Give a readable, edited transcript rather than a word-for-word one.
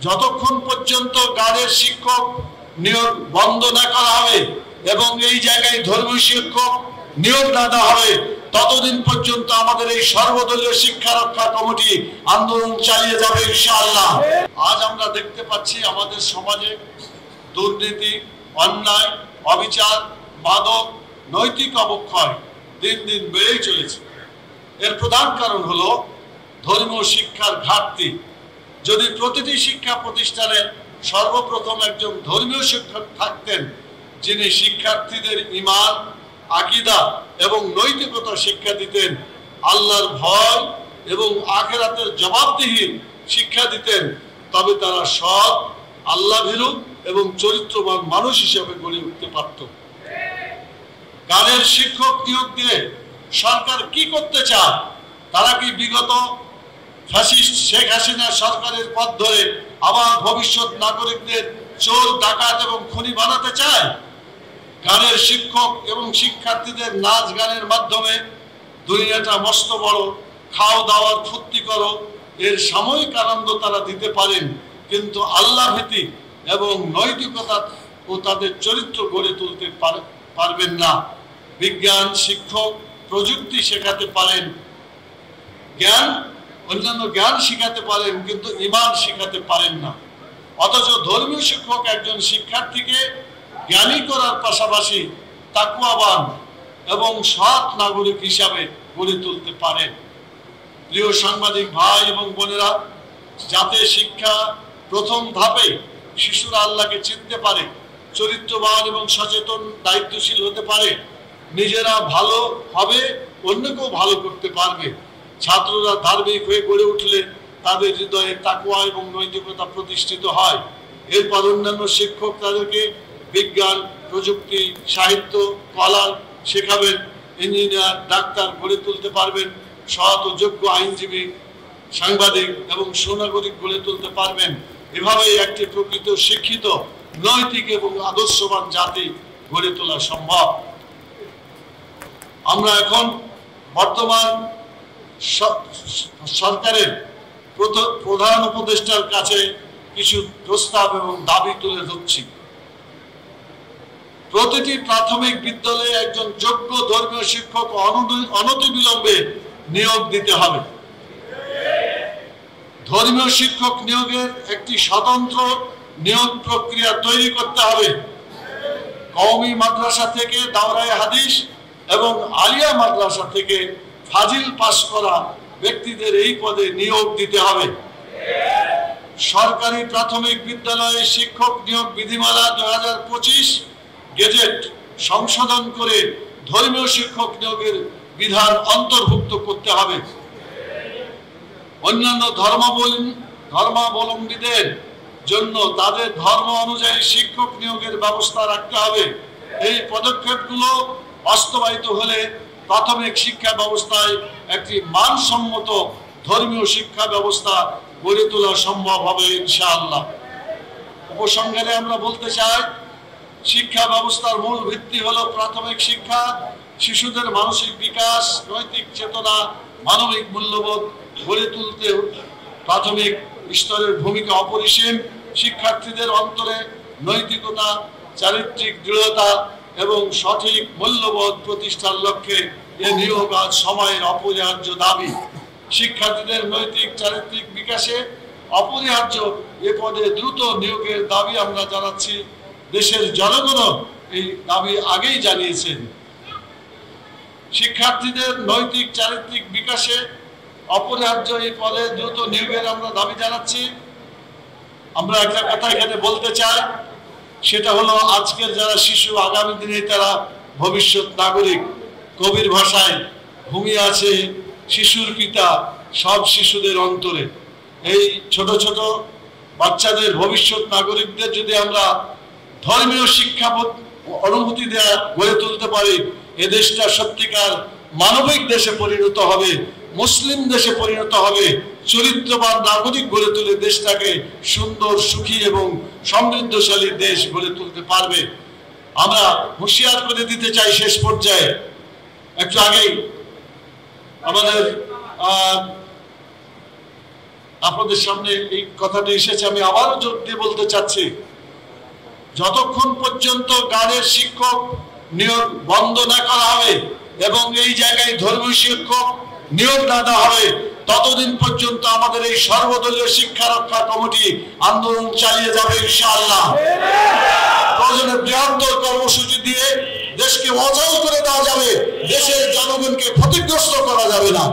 যতক্ষণ পর্যন্ত গানের শিক্ষক নিয়োগ বন্ধ না করা হবে এবং এই জায়গায় ধর্মীয় শিক্ষক নিয়োগ না দেওয়া হবে, ততদিন পর্যন্ত আমাদের এই সর্বদলীয় শিক্ষা রক্ষা কমিটি আন্দোলন চালিয়ে যাবে ইনশাআল্লাহ। আজ আমরা দেখতে পাচ্ছি আমাদের সমাজে দুর্নীতি, অন্যায়, অবিচার, মাদক, নৈতিক অবক্ষয় দিন দিন বেড়েই চলেছে। এর প্রধান কারণ হলো ধর্মীয় শিক্ষার ঘাটতি। যদি প্রতিটি শিক্ষা প্রতিষ্ঠানে সর্বপ্রথম একজন ধর্মীয় শিক্ষক থাকতেন, যিনি শিক্ষার্থীদের ঈমান, আকীদা এবং নৈতিকতা শিক্ষা দিতেন, আল্লাহর ভয় এবং আখিরাতের জবাবদিহির শিক্ষা দিতেন, তবে তারা সৎ, আল্লাহভীরু এবং চরিত্রবান মানুষ হিসেবে গড়ে উঠতে পারত। গানের শিক্ষক নিয়োগ দিয়ে সরকার কি করতে চায়? তারা কি বিগত ফ্যাসিস্ট শেখ হাসিনা সরকারের পথ ধরে আবার ভবিষ্যৎ নাগরিকদের চোর, ডাকাত এবং খুনি বানাতে চায়? গানের শিক্ষক এবং শিক্ষার্থীদের নাচ গানের মাধ্যমে দুনিয়াটা মস্ত বড়, খাও দাওয়ার ফুর্তি করো, এর সাময়িক আনন্দ তারা দিতে পারেন, কিন্তু আল্লাহ ভীতি এবং নৈতিকতা ও তাদের চরিত্র গড়ে তুলতে পারবেন না। বিজ্ঞান শিক্ষক প্রযুক্তি শেখাতে পারেন, অন্যান্য জ্ঞান শিখাতে পারেন, কিন্তু ঈমান শিখাতে পারেন না। অথচ ধর্মীয় শিক্ষক একজন শিক্ষার্থীকে জ্ঞানী করার পাশাপাশি তাকওয়াবান এবং সৎ নাগরিক হিসাবে গড়ে তুলতে পারেন। প্রিয় সাংবাদিক ভাই এবং বোনেরা, যাতে শিক্ষা প্রথম ধাপে শিশুরা আল্লাহকে চিনতে পারে, চরিত্রবান এবং সচেতন দায়িত্বশীল হতে পারে, নিজেরা ভালো হবে, অন্যকেও ভালো করতে পারবে। ছাত্ররা ধার্মিক হয়ে গড়ে উঠলে তাদের হৃদয়ে তাকওয়া এবং নৈতিকতা প্রতিষ্ঠিত হয়। এরপর অন্যান্য শিক্ষক তাদেরকে বিজ্ঞান, প্রযুক্তি, সাহিত্য, কলা শেখাবেন, ইঞ্জিনিয়ার, ডাক্তার গড়ে তুলতে পারবেন, সৎ ও যোগ্য আইনজীবী, সাংবাদিক এবং সুনাগরিক গড়ে তুলতে পারবেন। এভাবেই একটি প্রকৃত শিক্ষিত, নৈতিক এবং আদর্শবান জাতি গড়ে তোলা সম্ভব। আমরা এখন বর্তমান সরকারের প্রধান উপদেষ্টার কাছে কিছু প্রস্তাব এবং দাবি তুলে ধরছি। প্রতিটি প্রাথমিক বিদ্যালয়ে একজন যোগ্য ধর্মীয় শিক্ষক অনতিবিলম্বে নিয়োগ দিতে হবে। ধর্মীয় শিক্ষক নিয়োগের একটি স্বতন্ত্র নিয়োগ প্রক্রিয়া তৈরি করতে হবে। কওমি মাদ্রাসা থেকে দাওরায়ে হাদিস এবং আলিয়া মাদ্রাসা থেকে ফাজিল পাস করা ব্যক্তিদের এই পদে নিয়োগ দিতে হবে। সরকারি প্রাথমিক বিদ্যালয়ে শিক্ষক নিয়োগ বিধিমালা 2025 গেজেট সংশোধন করে ধর্মীয় শিক্ষক নিয়োগের বিধান অন্তর্ভুক্ত করতে হবে। অন্যান্য ধর্মাবলম্বীদের জন্য তাদের ধর্ম অনুযায়ী শিক্ষক নিয়োগের ব্যবস্থা রাখতে হবে। এই পদক্ষেপগুলো বাস্তবায়িত হলে প্রাথমিক শিক্ষা ব্যবস্থায় একটি মানসম্মত ধর্মীয় শিক্ষা ব্যবস্থা গড়ে তোলা সম্ভব হবে ইনশাআল্লাহ। উপসংহারে আমরা বলতে চাই, শিক্ষা ব্যবস্থার মূল ভিত্তি হলো প্রাথমিক শিক্ষা। শিশুদের মানসিক বিকাশ, নৈতিক চেতনা, মানবিক মূল্যবোধ গড়ে তুলতে প্রাথমিক স্তরের ভূমিকা অপরিসীম। শিক্ষার্থীদের অন্তরে নৈতিকতা, চারিত্রিক দৃঢ়তা এবং সঠিক মূল্যবোধ প্রতিষ্ঠার লক্ষ্যে এ নিয়োগ আজ সময়ের অপরিহার্য দাবি। শিক্ষার্থীদের নৈতিক চারিত্রিক বিকাশে অপরিহার্য এ পদে দ্রুত নিয়োগের দাবি আমরা জানাচ্ছি। দেশের জনগণও এই দাবি আগেই জানিয়েছেন। শিক্ষার্থীদের নৈতিক চারিত্রিক বিকাশে অপরিহার্য এই পদে দ্রুত নিয়োগের আমরা দাবি জানাচ্ছি। আমরা একটা কথা এখানে বলতে চাই, সেটা হলো আজকের যারা শিশু, আগামী দিনে তারা ভবিষ্যৎ নাগরিক। কবির ভাষায় ঘুমিয়ে আছে শিশুর পিতা সব শিশুদের অন্তরে। এই ছোট ছোট বাচ্চাদের ভবিষ্যৎ নাগরিকদের যদি আমরা ধর্মীয় শিক্ষা অনুভূতি দেয়া গড়ে তুলতে পারি, এ দেশটা সত্যিকার মানবিক দেশে পরিণত হবে, মুসলিম দেশে পরিণত হবে। চরিত্রবান নাগরিক গড়ে তুলে দেশটাকে সুন্দর, সুখী এবং সমৃদ্ধশালী দেশ গড়ে তুলতে পারবে। আমরা হুঁশিয়ার করে দিতে চাই শেষ পর্যায়ে, একটু আগেই আমাদের আপনাদের সামনে এই কথাটি এসেছে, আমি আবারও জোর দিয়ে বলতে চাচ্ছি, যতক্ষণ পর্যন্ত গানের শিক্ষক নিয়োগ বন্ধ না করা হবে এবং এই জায়গায় ধর্মীয় শিক্ষক নিয়োগ না দেওয়া হবে, ততদিন পর্যন্ত আমাদের এই সর্বদলীয় শিক্ষা রক্ষা কমিটি আন্দোলন চালিয়ে যাবে ইনশাআল্লাহ। প্রয়োজনে বৃহত্তর কর্মসূচি দিয়ে দেশকে অচল করে দেওয়া যাবে, দেশের জনগণকে ক্ষতিগ্রস্ত করা যাবে না।